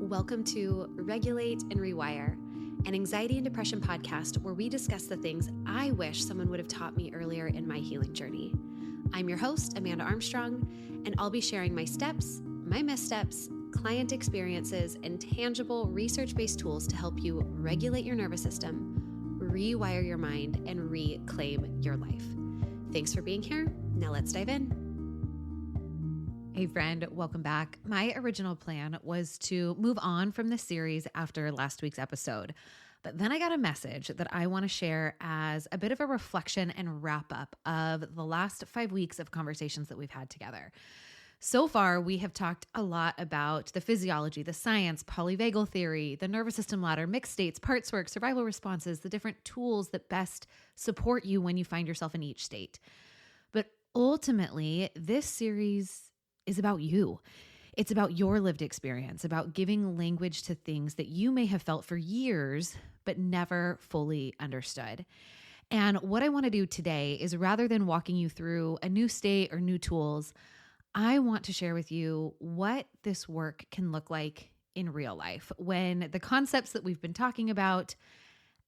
Welcome to Regulate and Rewire, an anxiety and depression podcast where we discuss the things I wish someone would have taught me earlier in my healing journey. I'm your host, Amanda Armstrong, and I'll be sharing my steps, my missteps, client experiences, and tangible research-based tools to help you regulate your nervous system, rewire your mind, and reclaim your life. Thanks for being here. Now let's dive in. Hey friend, welcome back. My original plan was to move on from this series after last week's episode, but then I got a message that I want to share as a bit of a reflection and wrap up of the last 5 weeks of conversations that we've had together. So far, we have talked a lot about the physiology, the science, polyvagal theory, the nervous system ladder, mixed states, parts work, survival responses, the different tools that best support you when you find yourself in each state. But ultimately, this series is about you. It's about your lived experience, about giving language to things that you may have felt for years, but never fully understood. And what I want to do today is, rather than walking you through a new state or new tools, I want to share with you what this work can look like in real life when the concepts that we've been talking about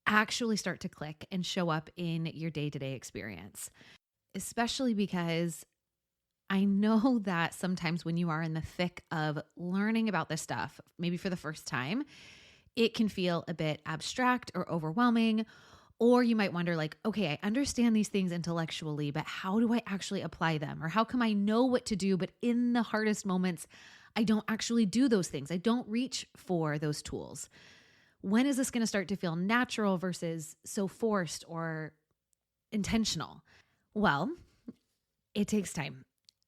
actually start to click and show up in your day-to-day experience, especially because I know that sometimes when you are in the thick of learning about this stuff, maybe for the first time, it can feel a bit abstract or overwhelming, or you might wonder like, okay, I understand these things intellectually, but how do I actually apply them? Or how come I know what to do, but in the hardest moments, I don't actually do those things. I don't reach for those tools. When is this going to start to feel natural versus so forced or intentional? Well, it takes time.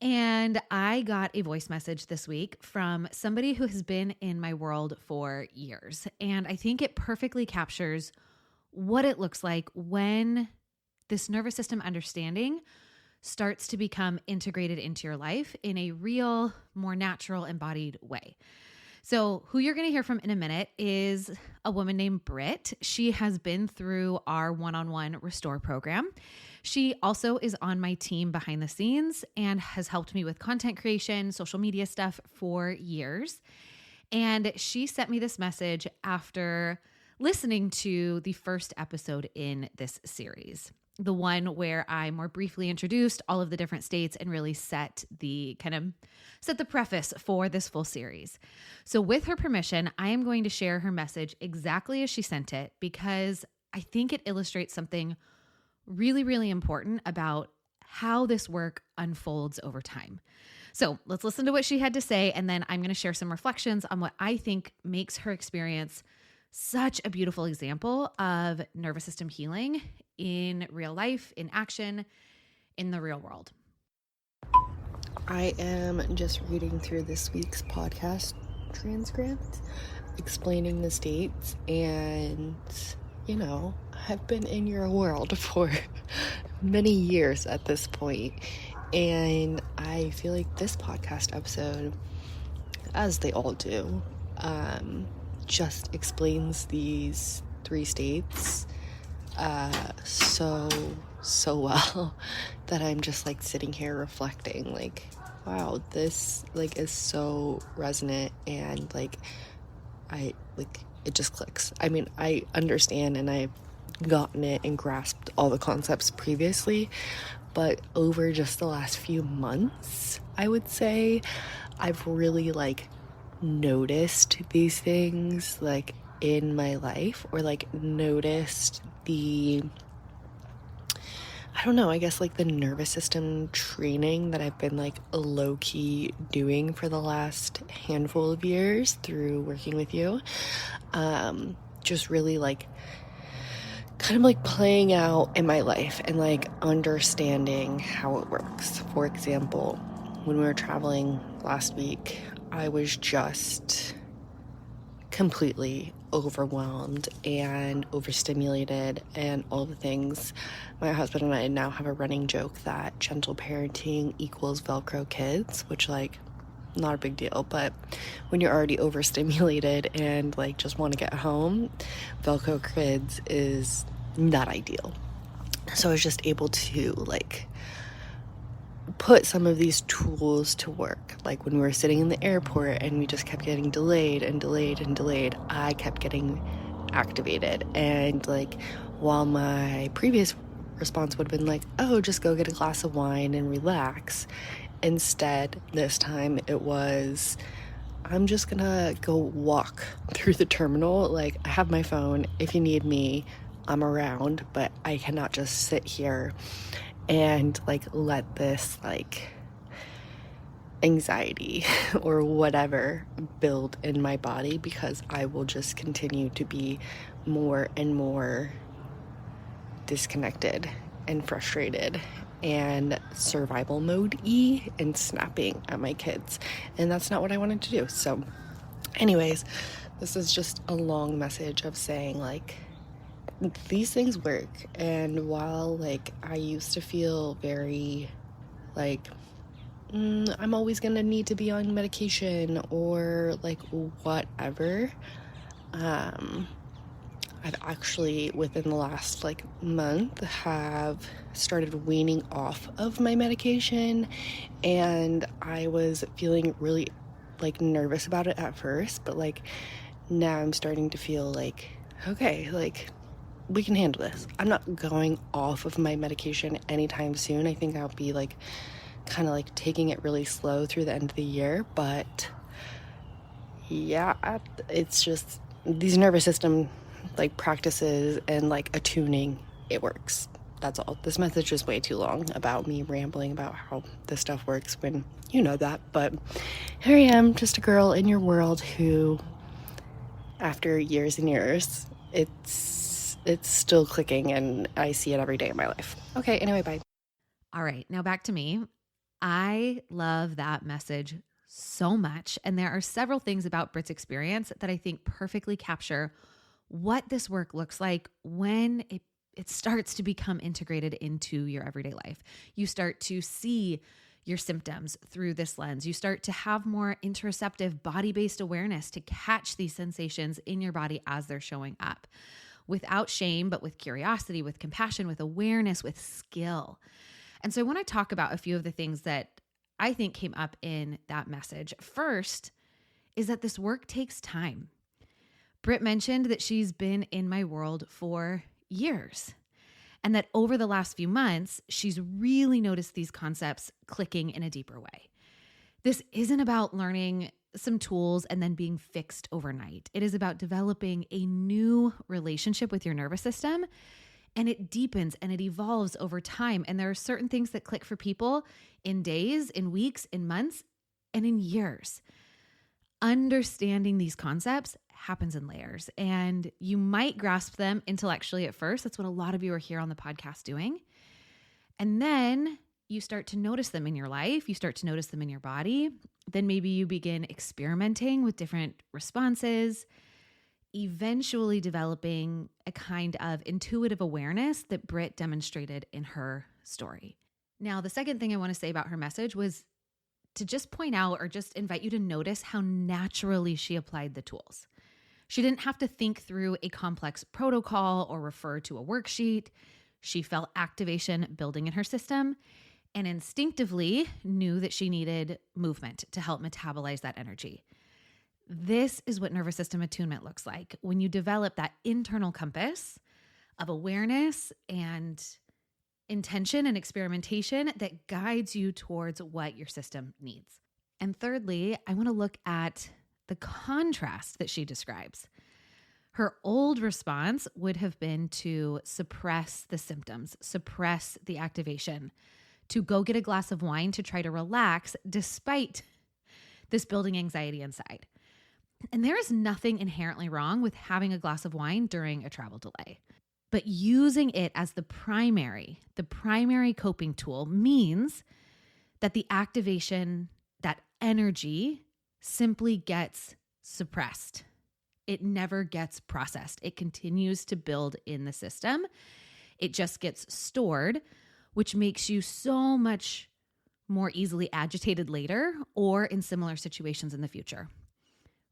And I got a voice message this week from somebody who has been in my world for years. And I think it perfectly captures what it looks like when this nervous system understanding starts to become integrated into your life in a real, more natural, embodied way. So who you're going to hear from in a minute is a woman named Brit. She has been through our one-on-one Restore program. She also is on my team behind the scenes and has helped me with content creation, social media stuff for years. And she sent me this message after listening to the first episode in this series, the one where I more briefly introduced all of the different states and really set the preface for this full series. So with her permission, I am going to share her message exactly as she sent it, because I think it illustrates something really, really important about how this work unfolds over time. So let's listen to what she had to say, and then I'm going to share some reflections on what I think makes her experience such a beautiful example of nervous system healing in real life, in action, in the real world. I am just reading through this week's podcast transcript, explaining the states, and, I've been in your world for many years at this point, and I feel like this podcast episode, as they all do, just explains these 3 states so well that I'm just sitting here reflecting wow, this is so resonant, and it just clicks. I mean, I understand and I've gotten it and grasped all the concepts previously, but over just the last few months, I would say I've really noticed these things in my life, or noticed the the nervous system training that I've been low-key doing for the last handful of years through working with you. Just really playing out in my life and understanding how it works. For example, when we were traveling last week, I was just completely overwhelmed and overstimulated and all the things. My husband and I now have a running joke that gentle parenting equals Velcro kids, which not a big deal, but when you're already overstimulated and just want to get home, Velcro kids is not ideal. So I was just able to put some of these tools to work. Like when we were sitting in the airport and we just kept getting delayed and delayed and delayed, I kept getting activated. And like, while my previous response would have been like, oh, just go get a glass of wine and relax, instead this time it was, I'm just gonna go walk through the terminal. Like, I have my phone. If you need me, I'm around, but I cannot just sit here and like let this like anxiety or whatever build in my body, because I will just continue to be more and more disconnected and frustrated and survival mode-y and snapping at my kids. And that's not what I wanted to do. So anyways, this is just a long message of saying like, these things work. And while like I used to feel very like I'm always gonna need to be on medication or like whatever, I've actually within the last like month have started weaning off of my medication. And I was feeling really like nervous about it at first, but like now I'm starting to feel like, okay, like we can handle this. I'm not going off of my medication anytime soon. I think I'll be like kind of like taking it really slow through the end of the year. But yeah, it's just these nervous system like practices and like attuning, it works. That's all. This message is way too long about me rambling about how this stuff works when you know that. But here I am, just a girl in your world who, after years and years, it's still clicking and I see it every day in my life. Okay, anyway, bye. All right, now back to me. I love that message so much. And there are several things about Brit's experience that I think perfectly capture what this work looks like when it starts to become integrated into your everyday life. You start to see your symptoms through this lens. You start to have more interoceptive body-based awareness to catch these sensations in your body as they're showing up, without shame, but with curiosity, with compassion, with awareness, with skill. And so I want to talk about a few of the things that I think came up in that message. First is that this work takes time. Brit mentioned that she's been in my world for years, and that over the last few months, she's really noticed these concepts clicking in a deeper way. This isn't about learning some tools and then being fixed overnight. It is about developing a new relationship with your nervous system, and it deepens and it evolves over time. And there are certain things that click for people in days, in weeks, in months, and in years. Understanding these concepts happens in layers, and you might grasp them intellectually at first. That's what a lot of you are here on the podcast doing. And then you start to notice them in your life. You start to notice them in your body. Then maybe you begin experimenting with different responses, eventually developing a kind of intuitive awareness that Brit demonstrated in her story. Now, the second thing I want to say about her message was to just point out or just invite you to notice how naturally she applied the tools. She didn't have to think through a complex protocol or refer to a worksheet. She felt activation building in her system and instinctively knew that she needed movement to help metabolize that energy. This is what nervous system attunement looks like when you develop that internal compass of awareness and intention and experimentation that guides you towards what your system needs. And thirdly, I want to look at the contrast that she describes. Her old response would have been to suppress the symptoms, suppress the activation, to go get a glass of wine to try to relax despite this building anxiety inside. And there is nothing inherently wrong with having a glass of wine during a travel delay. But using it as the primary coping tool means that the activation, that energy simply gets suppressed. It never gets processed. It continues to build in the system. It just gets stored, which makes you so much more easily agitated later or in similar situations in the future.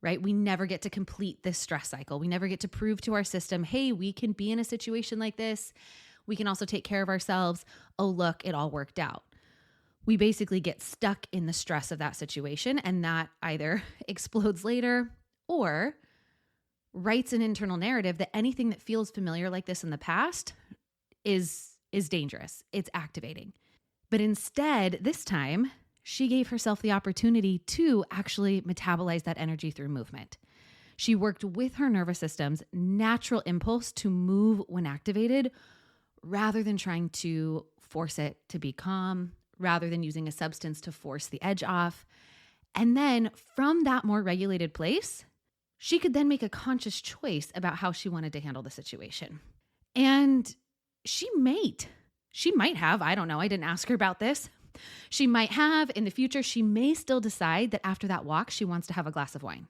Right? We never get to complete this stress cycle. We never get to prove to our system, hey, we can be in a situation like this. We can also take care of ourselves. Oh, look, it all worked out. we basically get stuck in the stress of that situation, and that either explodes later or writes an internal narrative that anything that feels familiar like this in the past is dangerous. It's activating. But instead, this time, she gave herself the opportunity to actually metabolize that energy through movement. She worked with her nervous system's natural impulse to move when activated, rather than trying to force it to be calm, rather than using a substance to force the edge off. And then from that more regulated place, she could then make a conscious choice about how she wanted to handle the situation. And she might have, I don't know, I didn't ask her about this. She might have in the future, she may still decide that after that walk, she wants to have a glass of wine.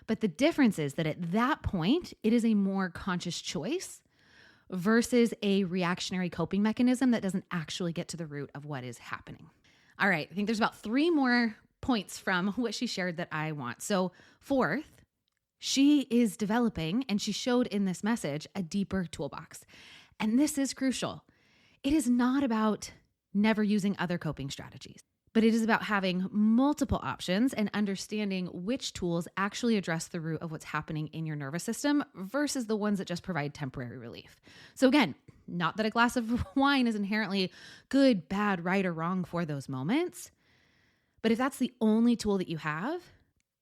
But the difference is that at that point, it is a more conscious choice versus a reactionary coping mechanism that doesn't actually get to the root of what is happening. All right, I think there's about 3 more points from what she shared that I want. So 4th, she is developing, and she showed in this message, a deeper toolbox. And this is crucial. It is not about never using other coping strategies, but it is about having multiple options and understanding which tools actually address the root of what's happening in your nervous system versus the ones that just provide temporary relief. So again, not that a glass of wine is inherently good, bad, right, or wrong for those moments, but if that's the only tool that you have,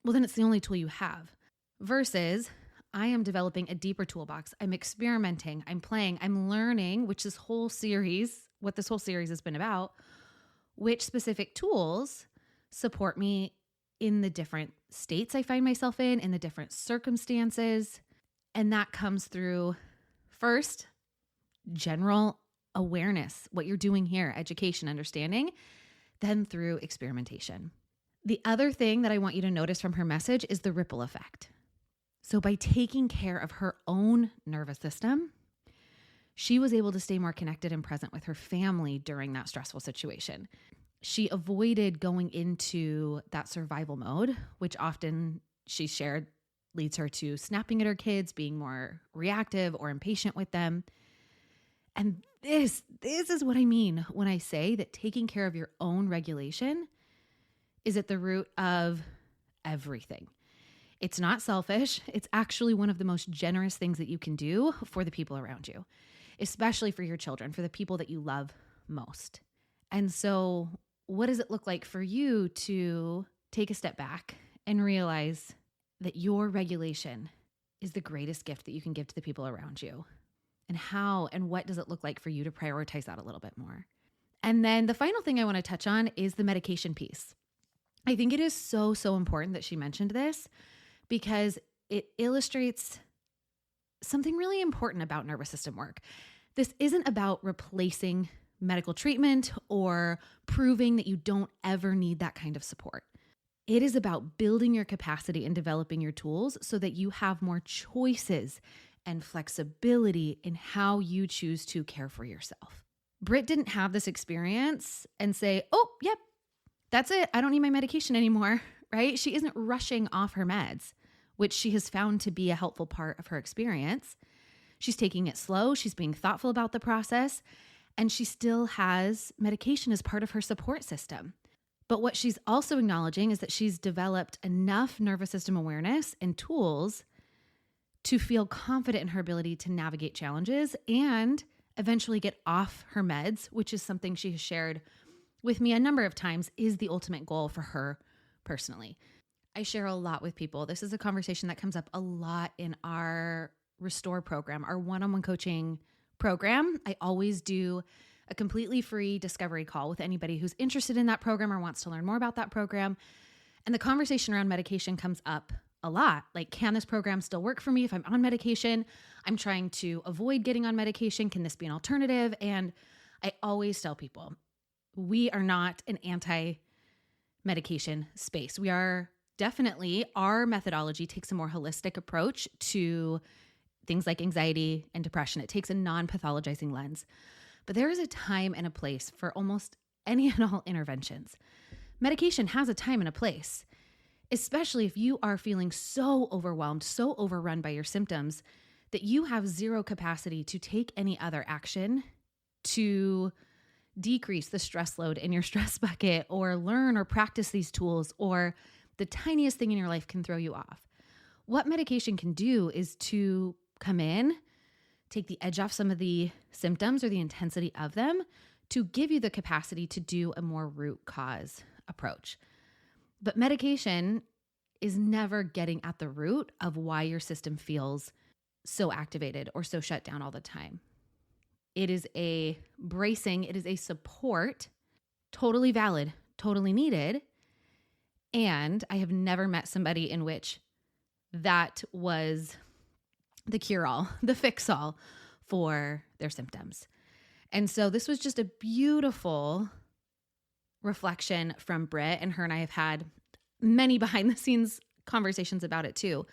well, then it's the only tool you have. Versus, I am developing a deeper toolbox. I'm experimenting, I'm playing, I'm learning, what this whole series has been about, which specific tools support me in the different states I find myself in the different circumstances. And that comes through, first, general awareness, what you're doing here, education, understanding, then through experimentation. The other thing that I want you to notice from her message is the ripple effect. So by taking care of her own nervous system, she was able to stay more connected and present with her family during that stressful situation. She avoided going into that survival mode, which often she shared leads her to snapping at her kids, being more reactive or impatient with them. And this is what I mean when I say that taking care of your own regulation is at the root of everything. It's not selfish. It's actually one of the most generous things that you can do for the people around you, especially for your children, for the people that you love most. And so what does it look like for you to take a step back and realize that your regulation is the greatest gift that you can give to the people around you? And how and what does it look like for you to prioritize that a little bit more? And then the final thing I want to touch on is the medication piece. I think it is so important that she mentioned this, because it illustrates something really important about nervous system work. This isn't about replacing medical treatment or proving that you don't ever need that kind of support. It is about building your capacity and developing your tools so that you have more choices and flexibility in how you choose to care for yourself. Brit didn't have this experience and say, oh, yep, that's it. I don't need my medication anymore, right? She isn't rushing off her meds, which she has found to be a helpful part of her experience. She's taking it slow. She's being thoughtful about the process, and she still has medication as part of her support system. But what she's also acknowledging is that she's developed enough nervous system awareness and tools to feel confident in her ability to navigate challenges and eventually get off her meds, which is something she has shared with me a number of times is the ultimate goal for her personally. I share a lot with people. This is a conversation that comes up a lot in our Restore program, our one-on-one coaching program. I always do a completely free discovery call with anybody who's interested in that program or wants to learn more about that program. And the conversation around medication comes up a lot. Like, can this program still work for me if I'm on medication? I'm trying to avoid getting on medication. Can this be an alternative? And I always tell people, we are not an anti-medication space. We are definitely, our methodology takes a more holistic approach to things like anxiety and depression. It takes a non-pathologizing lens. But there is a time and a place for almost any and all interventions. Medication has a time and a place, especially if you are feeling so overwhelmed, so overrun by your symptoms that you have zero capacity to take any other action to decrease the stress load in your stress bucket or learn or practice these tools, or the tiniest thing in your life can throw you off. What medication can do is to come in, take the edge off some of the symptoms or the intensity of them to give you the capacity to do a more root cause approach. But medication is never getting at the root of why your system feels so activated or so shut down all the time. It is a bracing, it is a support, totally valid, totally needed. And I have never met somebody in which that was the cure-all, the fix-all for their symptoms. And so this was just a beautiful reflection from Brit, and her and I have had many behind-the-scenes conversations about it too,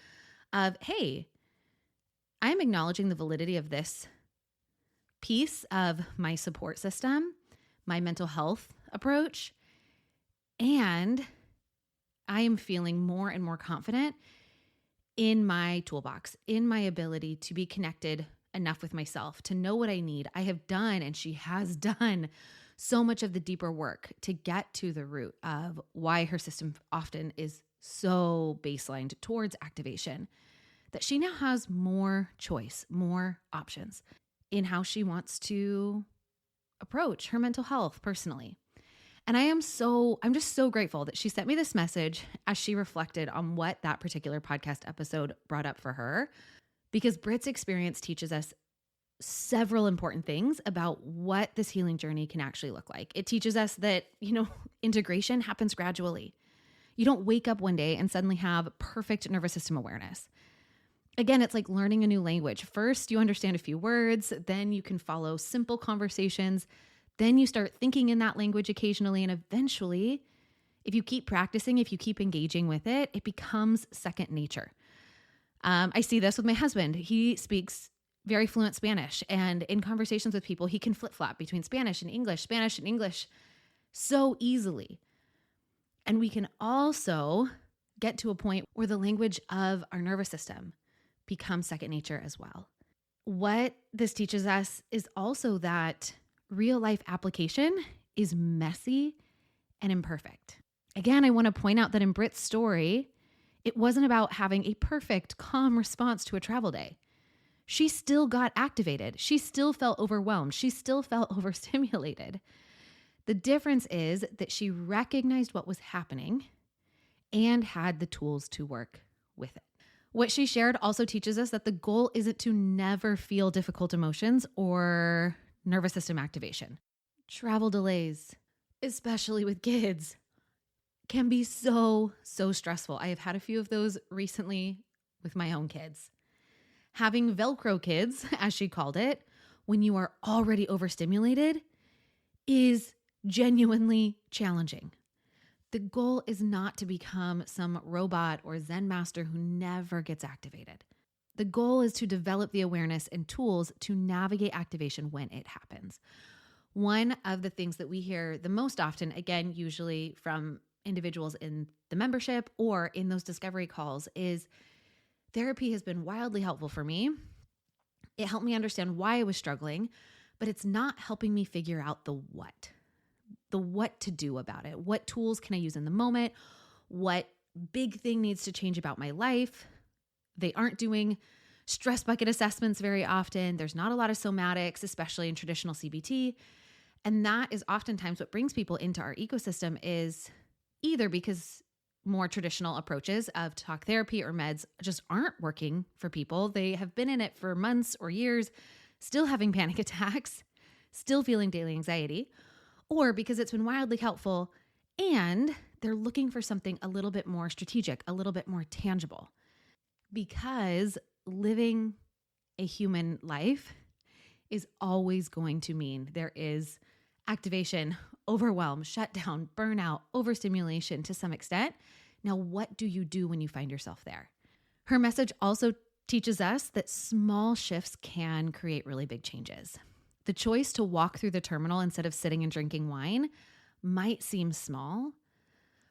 of, hey, I'm acknowledging the validity of this piece of my support system, my mental health approach, and I am feeling more and more confident in my toolbox, in my ability to be connected enough with myself, to know what I need. I have done, and she has done so much of the deeper work to get to the root of why her system often is so baselined towards activation, that she now has more choice, more options in how she wants to approach her mental health personally. And I'm just so grateful that she sent me this message as she reflected on what that particular podcast episode brought up for her, because Brit's experience teaches us several important things about what this healing journey can actually look like. It teaches us that, integration happens gradually. You don't wake up one day and suddenly have perfect nervous system awareness. Again, it's like learning a new language. First, you understand a few words, then you can follow simple conversations. Then you start thinking in that language occasionally, and eventually, if you keep practicing, if you keep engaging with it, it becomes second nature. I see this with my husband. He speaks very fluent Spanish, and in conversations with people, he can flip-flop between Spanish and English so easily. And we can also get to a point where the language of our nervous system becomes second nature as well. What this teaches us is also that real life application is messy and imperfect. Again, I want to point out that in Brit's story, it wasn't about having a perfect, calm response to a travel day. She still got activated. She still felt overwhelmed. She still felt overstimulated. The difference is that she recognized what was happening and had the tools to work with it. What she shared also teaches us that the goal isn't to never feel difficult emotions or nervous system activation. Travel delays, especially with kids, can be so stressful. I have had a few of those recently with my own kids. Having Velcro kids, as she called it, when you are already overstimulated is genuinely challenging. The goal is not to become some robot or Zen master who never gets activated. The goal is to develop the awareness and tools to navigate activation when it happens. One of the things that we hear the most often, again, usually from individuals in the membership or in those discovery calls, is therapy has been wildly helpful for me. It helped me understand why I was struggling, but it's not helping me figure out the what to do about it. What tools can I use in the moment? What big thing needs to change about my life? They aren't doing stress bucket assessments very often. There's not a lot of somatics, especially in traditional CBT. And that is oftentimes what brings people into our ecosystem, is either because more traditional approaches of talk therapy or meds just aren't working for people. They have been in it for months or years, still having panic attacks, still feeling daily anxiety, or because it's been wildly helpful and they're looking for something a little bit more strategic, a little bit more tangible. Because living a human life is always going to mean there is activation, overwhelm, shutdown, burnout, overstimulation to some extent. Now, what do you do when you find yourself there? Her message also teaches us that small shifts can create really big changes. The choice to walk through the terminal instead of sitting and drinking wine might seem small,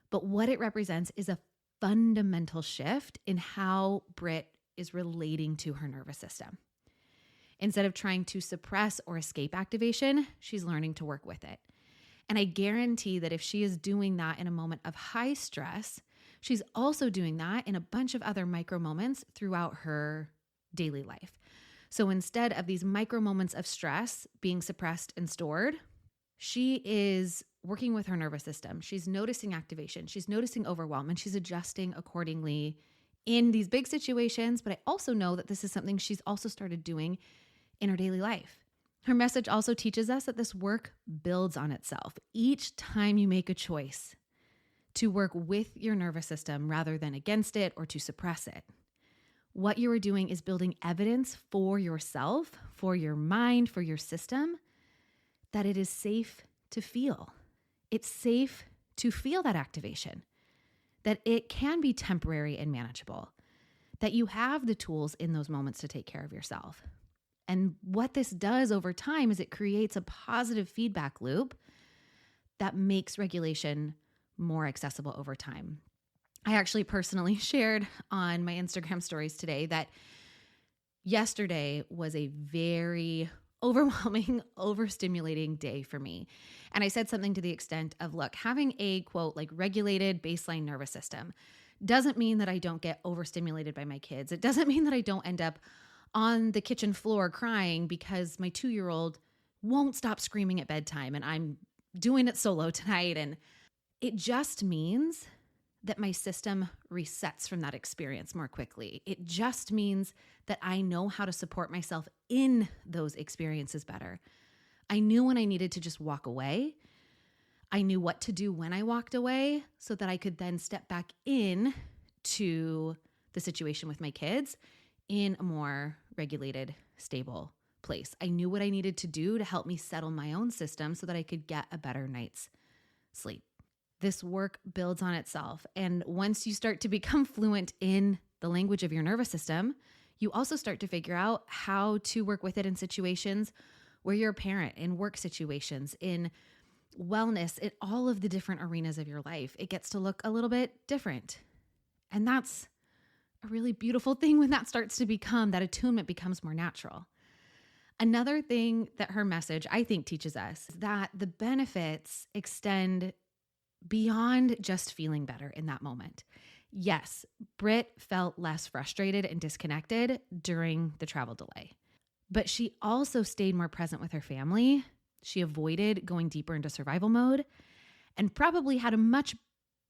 but what it represents is a fundamental shift in how Brit is relating to her nervous system. Instead of trying to suppress or escape activation, she's learning to work with it. And I guarantee that if she is doing that in a moment of high stress, she's also doing that in a bunch of other micro moments throughout her daily life. So instead of these micro moments of stress being suppressed and stored, she is working with her nervous system. She's noticing activation. She's noticing overwhelm, and she's adjusting accordingly in these big situations. But I also know that this is something she's also started doing in her daily life. Her message also teaches us that this work builds on itself. Each time you make a choice to work with your nervous system rather than against it or to suppress it, what you are doing is building evidence for yourself, for your mind, for your system, that it is safe to feel. It's safe to feel that activation, that it can be temporary and manageable, that you have the tools in those moments to take care of yourself. And what this does over time is it creates a positive feedback loop that makes regulation more accessible over time. I actually personally shared on my Instagram stories today that yesterday was a very overwhelming, overstimulating day for me. And I said something to the extent of, look, having a quote, like regulated baseline nervous system doesn't mean that I don't get overstimulated by my kids. It doesn't mean that I don't end up on the kitchen floor crying because my 2-year-old won't stop screaming at bedtime and I'm doing it solo tonight. And it just means that my system resets from that experience more quickly. It just means that I know how to support myself in those experiences better. I knew when I needed to just walk away. I knew what to do when I walked away so that I could then step back in to the situation with my kids in a more regulated, stable place. I knew what I needed to do to help me settle my own system so that I could get a better night's sleep. This work builds on itself. And once you start to become fluent in the language of your nervous system, you also start to figure out how to work with it in situations where you're a parent, in work situations, in wellness, in all of the different arenas of your life. It gets to look a little bit different. And that's a really beautiful thing when that starts to become, that attunement becomes more natural. Another thing that her message, I think, teaches us is that the benefits extend beyond just feeling better in that moment. Yes, Brit felt less frustrated and disconnected during the travel delay, but she also stayed more present with her family. She avoided going deeper into survival mode and probably had a much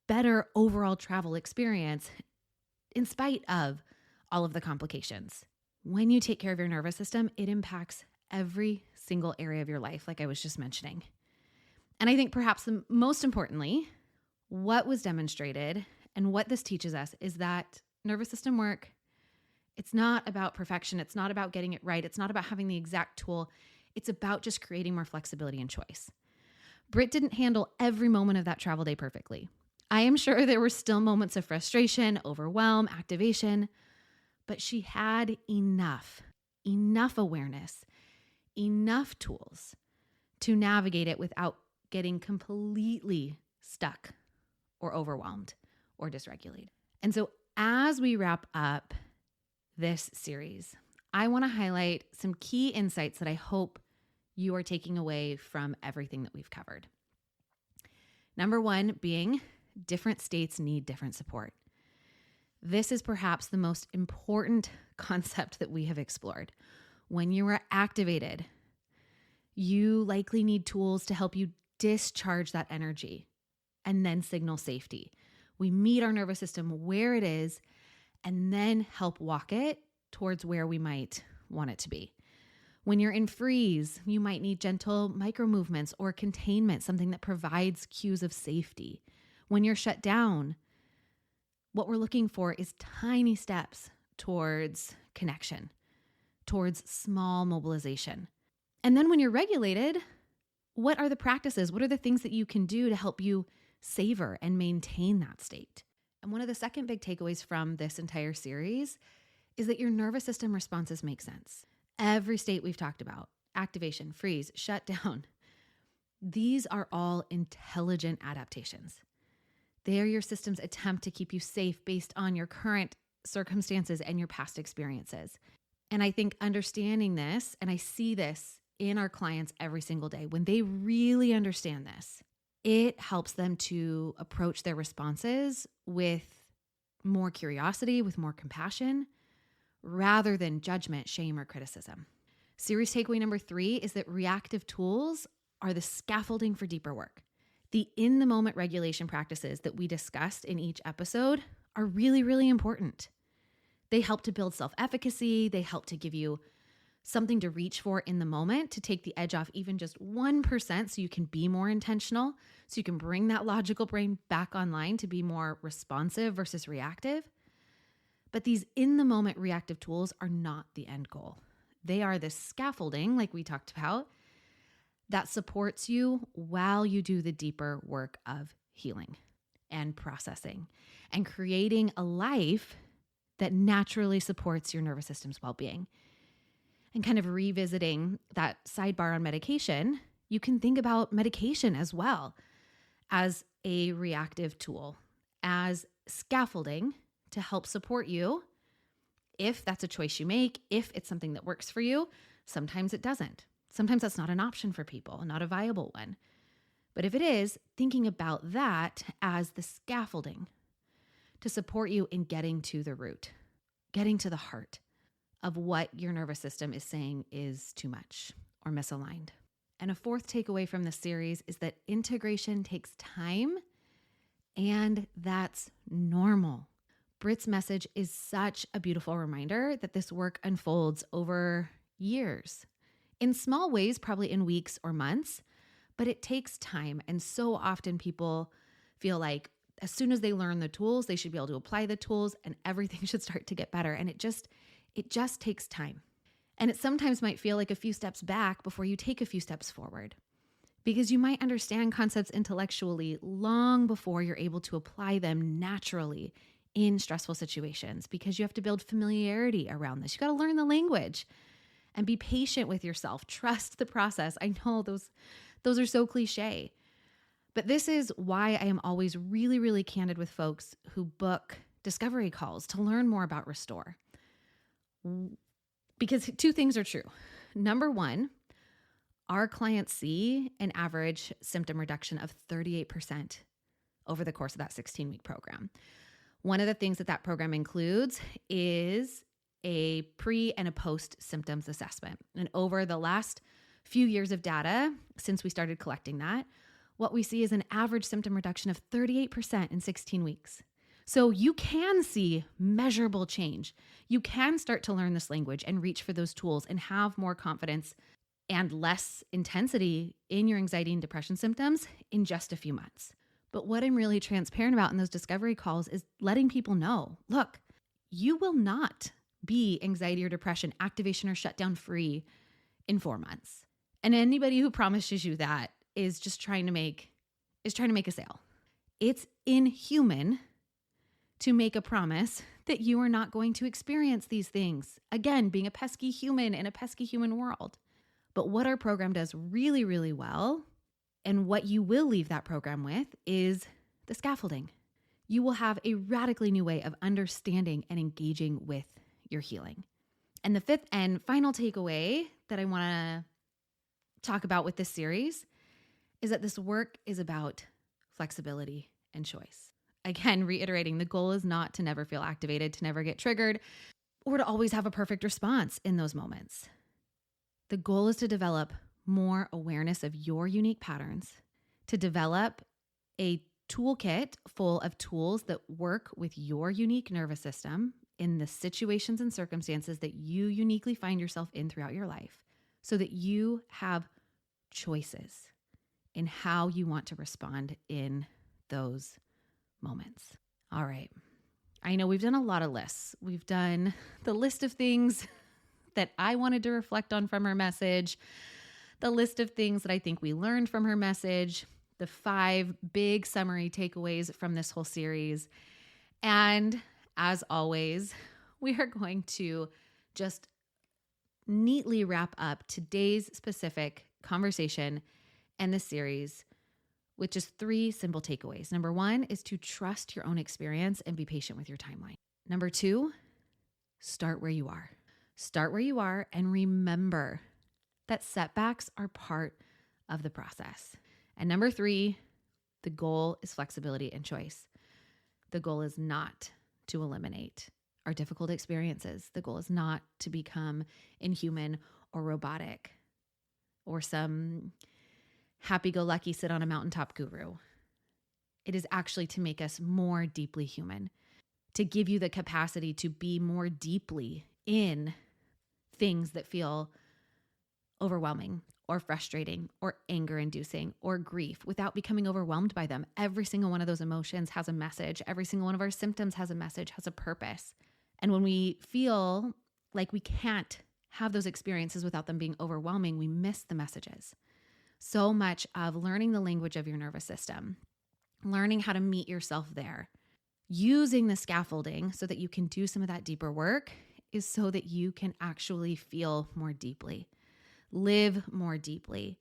better overall travel experience in spite of all of the complications. When you take care of your nervous system, it impacts every single area of your life, like I was just mentioning. And I think perhaps the most importantly, what was demonstrated and what this teaches us is that nervous system work, it's not about perfection. It's not about getting it right. It's not about having the exact tool. It's about just creating more flexibility and choice. Brit didn't handle every moment of that travel day perfectly. I am sure there were still moments of frustration, overwhelm, activation, but she had enough awareness, enough tools to navigate it without getting completely stuck or overwhelmed or dysregulated. And so as we wrap up this series, I want to highlight some key insights that I hope you are taking away from everything that we've covered. Number one being different states need different support. This is perhaps the most important concept that we have explored. When you are activated, you likely need tools to help you discharge that energy and then signal safety. We meet our nervous system where it is and then help walk it towards where we might want it to be. When you're in freeze, you might need gentle micro movements or containment, something that provides cues of safety. When you're shut down, what we're looking for is tiny steps towards connection, towards small mobilization. And then when you're regulated, what are the practices? What are the things that you can do to help you savor and maintain that state? And one of the second big takeaways from this entire series is that your nervous system responses make sense. Every state we've talked about, activation, freeze, shut down, these are all intelligent adaptations. They are your system's attempt to keep you safe based on your current circumstances and your past experiences. And I think understanding this, and I see this in our clients every single day, when they really understand this, it helps them to approach their responses with more curiosity, with more compassion, rather than judgment, shame, or criticism. Series takeaway number 3 is that reactive tools are the scaffolding for deeper work. The in-the-moment regulation practices that we discussed in each episode are really, really important. They help to build self-efficacy. They help to give you something to reach for in the moment, to take the edge off even just 1% so you can be more intentional, so you can bring that logical brain back online to be more responsive versus reactive. But these in-the-moment reactive tools are not the end goal. They are the scaffolding, like we talked about, that supports you while you do the deeper work of healing and processing and creating a life that naturally supports your nervous system's well-being. And kind of revisiting that sidebar on medication, you can think about medication as well as a reactive tool, as scaffolding to help support you if that's a choice you make, if it's something that works for you. Sometimes it doesn't. Sometimes that's not an option for people, not a viable one. But if it is, thinking about that as the scaffolding to support you in getting to the root, getting to the heart of what your nervous system is saying is too much or misaligned. And a fourth takeaway from this series is that integration takes time, and that's normal. Brit's message is such a beautiful reminder that this work unfolds over years, in small ways, probably in weeks or months, but it takes time. And so often people feel like as soon as they learn the tools, they should be able to apply the tools and everything should start to get better. And it just takes time. And it sometimes might feel like a few steps back before you take a few steps forward, because you might understand concepts intellectually long before you're able to apply them naturally in stressful situations, because you have to build familiarity around this. You got to learn the language and be patient with yourself. Trust the process. I know those are so cliche, but this is why I am always really, really candid with folks who book discovery calls to learn more about Restore. Because two things are true. Number one, our clients see an average symptom reduction of 38% over the course of that 16-week program. One of the things that program includes is a pre and a post symptoms assessment. And over the last few years of data, since we started collecting that, what we see is an average symptom reduction of 38% in 16 weeks. So you can see measurable change. You can start to learn this language and reach for those tools and have more confidence and less intensity in your anxiety and depression symptoms in just a few months. But what I'm really transparent about in those discovery calls is letting people know, look, you will not be anxiety or depression, activation or shutdown free in 4 months. And anybody who promises you that is just trying to make a sale. It's inhuman to make a promise that you are not going to experience these things. Again, being a pesky human in a pesky human world. But what our program does really, really well, and what you will leave that program with, is the scaffolding. You will have a radically new way of understanding and engaging with your healing. And the fifth and final takeaway that I want to talk about with this series is that this work is about flexibility and choice. Again, reiterating, the goal is not to never feel activated, to never get triggered, or to always have a perfect response in those moments. The goal is to develop more awareness of your unique patterns, to develop a toolkit full of tools that work with your unique nervous system in the situations and circumstances that you uniquely find yourself in throughout your life, so that you have choices in how you want to respond in those moments. All right. I know we've done a lot of lists. We've done the list of things that I wanted to reflect on from her message, the list of things that I think we learned from her message, the 5 big summary takeaways from this whole series. And as always, we are going to just neatly wrap up today's specific conversation and the series with just 3 simple takeaways. Number 1 is to trust your own experience and be patient with your timeline. Number 2, start where you are. Start where you are and remember that setbacks are part of the process. And number 3, the goal is flexibility and choice. The goal is not to eliminate our difficult experiences. The goal is not to become inhuman or robotic or some happy-go-lucky sit on a mountaintop guru. It is actually to make us more deeply human, to give you the capacity to be more deeply in things that feel overwhelming or frustrating or anger-inducing or grief without becoming overwhelmed by them. Every single one of those emotions has a message. Every single one of our symptoms has a message, has a purpose. And when we feel like we can't have those experiences without them being overwhelming, we miss the messages. So much of learning the language of your nervous system, learning how to meet yourself there, using the scaffolding so that you can do some of that deeper work is so that you can actually feel more deeply, live more deeply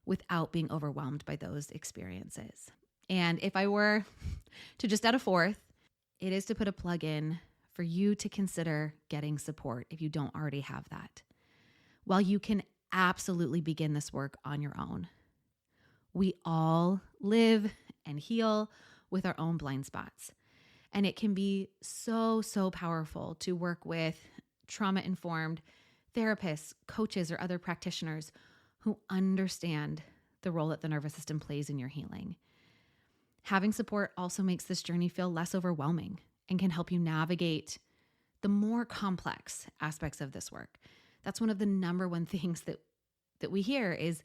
without being overwhelmed by those experiences. And if I were to just add a fourth, it is to put a plug in for you to consider getting support if you don't already have that. While you can absolutely begin this work on your own, we all live and heal with our own blind spots. And it can be so powerful to work with trauma-informed therapists, coaches, or other practitioners who understand the role that the nervous system plays in your healing. Having support also makes this journey feel less overwhelming and can help you navigate the more complex aspects of this work. That's one of the number one things that we hear is,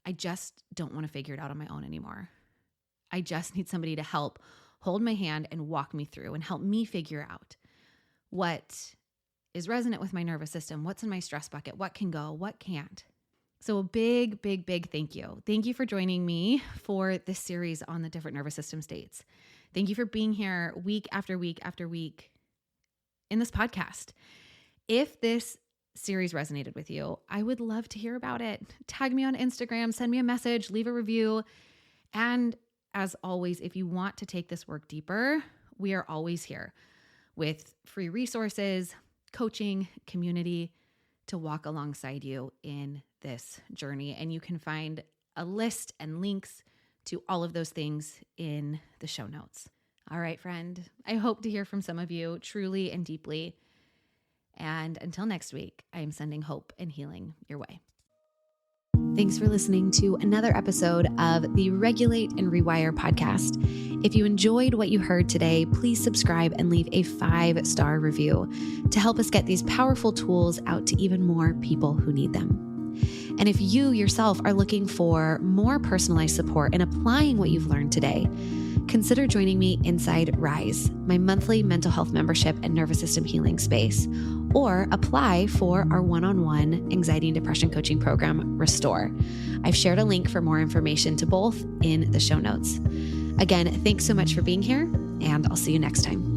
I just don't want to figure it out on my own anymore. I just need somebody to help hold my hand and walk me through and help me figure out what is resonant with my nervous system, what's in my stress bucket, what can go, what can't. So a big thank you. Thank you for joining me for this series on the different nervous system states. Thank you for being here week after week after week in this podcast. If this series resonated with you, I would love to hear about it. Tag me on Instagram, send me a message, leave a review. And as always, if you want to take this work deeper, we are always here with free resources, coaching, community to walk alongside you in this journey. And you can find a list and links to all of those things in the show notes. All right, friend, I hope to hear from some of you truly and deeply. And until next week, I am sending hope and healing your way. Thanks for listening to another episode of the Regulate and Rewire podcast. If you enjoyed what you heard today, please subscribe and leave a 5-star review to help us get these powerful tools out to even more people who need them. And if you yourself are looking for more personalized support in applying what you've learned today, consider joining me inside Rise, my monthly mental health membership and nervous system healing space, or apply for our one-on-one anxiety and depression coaching program, Restore. I've shared a link for more information to both in the show notes. Again, thanks so much for being here, and I'll see you next time.